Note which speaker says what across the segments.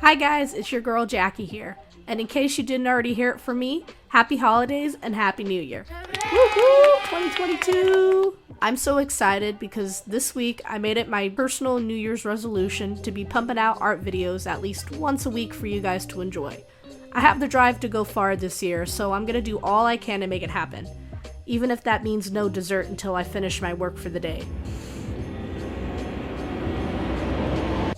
Speaker 1: Hi guys, it's your girl Jackie here. And in case you didn't already hear it from me, happy holidays and happy new year. Woohoo! 2022! I'm so excited because this week I made it my personal New Year's resolution to be pumping out art videos at least once a week for you guys to enjoy. I have the drive to go far this year, so I'm gonna do all I can to make it happen. Even if that means no dessert until I finish my work for the day.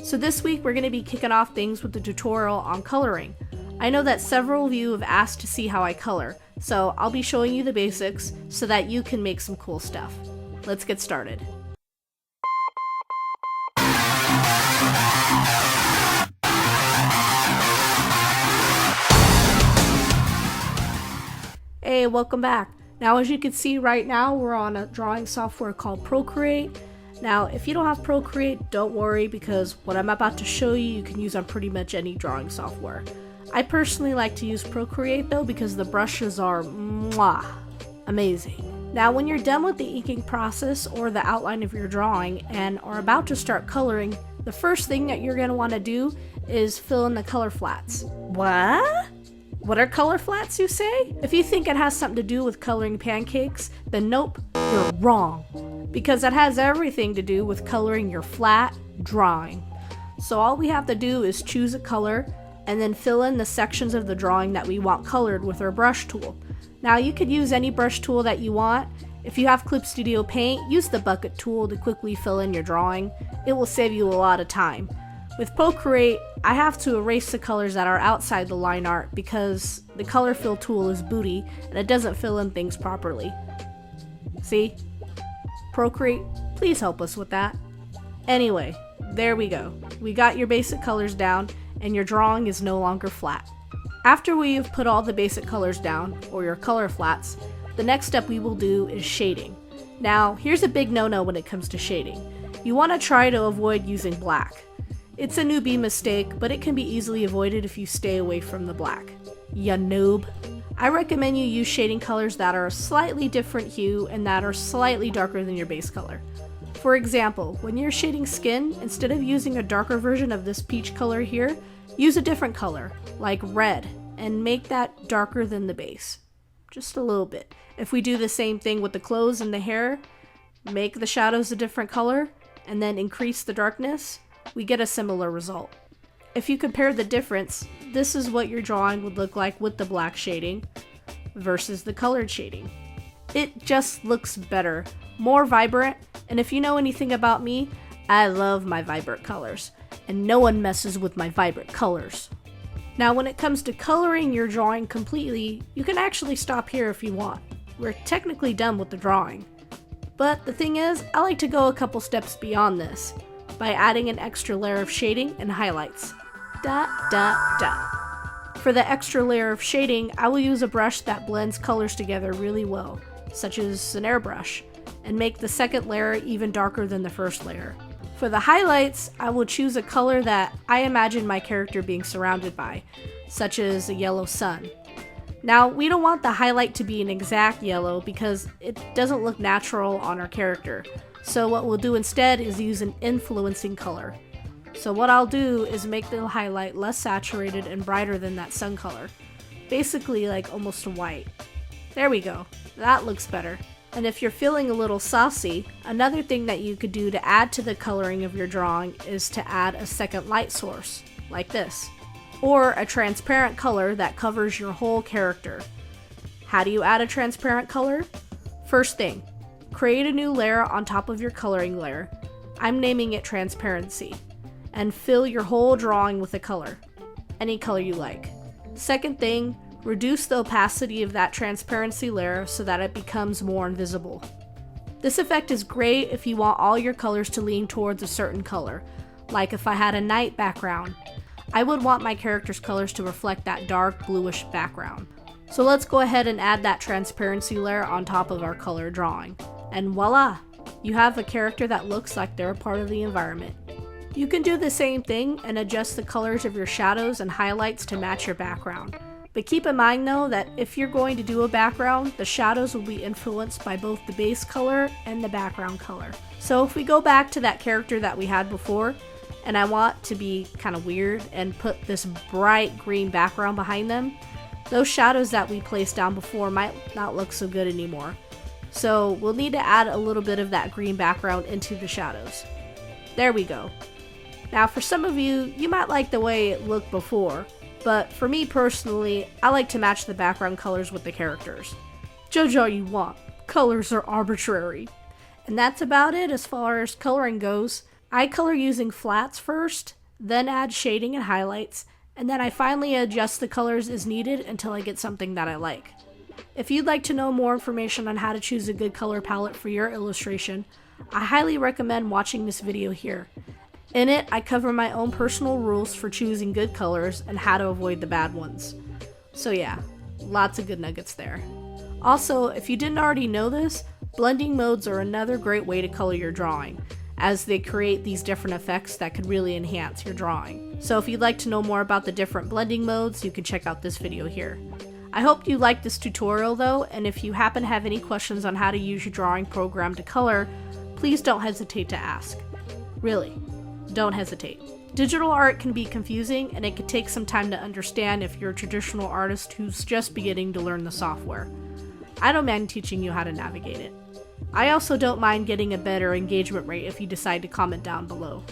Speaker 1: So this week we're going to be kicking off things with the tutorial on coloring. I know that several of you have asked to see how I color, so I'll be showing you the basics so that you can make some cool stuff. Let's get started. Hey, welcome back. Now as you can see right now, we're on a drawing software called Procreate. Now, if you don't have Procreate, don't worry because what I'm about to show you can use on pretty much any drawing software. I personally like to use Procreate though because the brushes are amazing. Now, when you're done with the inking process or the outline of your drawing and are about to start coloring, the first thing that you're going to want to do is fill in the color flats. What? What are color flats, you say? If you think it has something to do with coloring pancakes, then nope, you're wrong. Because it has everything to do with coloring your flat drawing. So all we have to do is choose a color and then fill in the sections of the drawing that we want colored with our brush tool. Now you could use any brush tool that you want. If you have Clip Studio Paint, use the bucket tool to quickly fill in your drawing. It will save you a lot of time. With Procreate, I have to erase the colors that are outside the line art because the color fill tool is booty and it doesn't fill in things properly. See? Procreate, please help us with that. Anyway, there we go. We got your basic colors down and your drawing is no longer flat. After we've put all the basic colors down, or your color flats, the next step we will do is shading. Now, here's a big no-no when it comes to shading. You want to try to avoid using black. It's a newbie mistake, but it can be easily avoided if you stay away from the black. Ya noob. I recommend you use shading colors that are a slightly different hue and that are slightly darker than your base color. For example, when you're shading skin, instead of using a darker version of this peach color here, use a different color, like red, and make that darker than the base. Just a little bit. If we do the same thing with the clothes and the hair, make the shadows a different color, and then increase the darkness, we get a similar result. If you compare the difference, this is what your drawing would look like with the black shading versus the colored shading. It just looks better, more vibrant, and if you know anything about me, I love my vibrant colors, and no one messes with my vibrant colors. Now when it comes to coloring your drawing completely, you can actually stop here if you want. We're technically done with the drawing. But the thing is, I like to go a couple steps beyond this by adding an extra layer of shading and highlights. For the extra layer of shading, I will use a brush that blends colors together really well, such as an airbrush, and make the second layer even darker than the first layer. For the highlights, I will choose a color that I imagine my character being surrounded by, such as a yellow sun. Now, we don't want the highlight to be an exact yellow because it doesn't look natural on our character, so what we'll do instead is use an influencing color. So what I'll do is make the highlight less saturated and brighter than that sun color. Basically like almost white. There we go. That looks better. And if you're feeling a little saucy, another thing that you could do to add to the coloring of your drawing is to add a second light source, like this. Or a transparent color that covers your whole character. How do you add a transparent color? First thing, create a new layer on top of your coloring layer. I'm naming it transparency. And fill your whole drawing with a color, any color you like. Second thing, reduce the opacity of that transparency layer so that it becomes more invisible. This effect is great if you want all your colors to lean towards a certain color, like if I had a night background. I would want my character's colors to reflect that dark bluish background. So let's go ahead and add that transparency layer on top of our color drawing. And voila! You have a character that looks like they're a part of the environment. You can do the same thing and adjust the colors of your shadows and highlights to match your background. But keep in mind though that if you're going to do a background, the shadows will be influenced by both the base color and the background color. So if we go back to that character that we had before and I want to be kind of weird and put this bright green background behind them, those shadows that we placed down before might not look so good anymore. So we'll need to add a little bit of that green background into the shadows. There we go. Now for some of you, you might like the way it looked before, but for me personally, I like to match the background colors with the characters. Judge all you want, colors are arbitrary. And that's about it as far as coloring goes. I color using flats first, then add shading and highlights, and then I finally adjust the colors as needed until I get something that I like. If you'd like to know more information on how to choose a good color palette for your illustration, I highly recommend watching this video here. In it, I cover my own personal rules for choosing good colors and how to avoid the bad ones. So yeah, lots of good nuggets there. Also, if you didn't already know this, blending modes are another great way to color your drawing, as they create these different effects that could really enhance your drawing. So if you'd like to know more about the different blending modes, you can check out this video here. I hope you liked this tutorial though, and if you happen to have any questions on how to use your drawing program to color, please don't hesitate to ask. Really, don't hesitate. Digital art can be confusing, and it can take some time to understand if you're a traditional artist who's just beginning to learn the software. I don't mind teaching you how to navigate it. I also don't mind getting a better engagement rate if you decide to comment down below.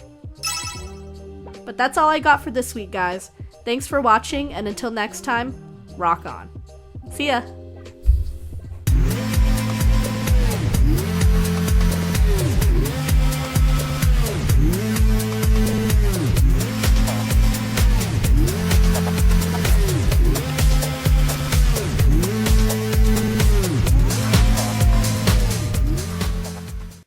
Speaker 1: But that's all I got for this week, guys. Thanks for watching, and until next time, rock on. See ya!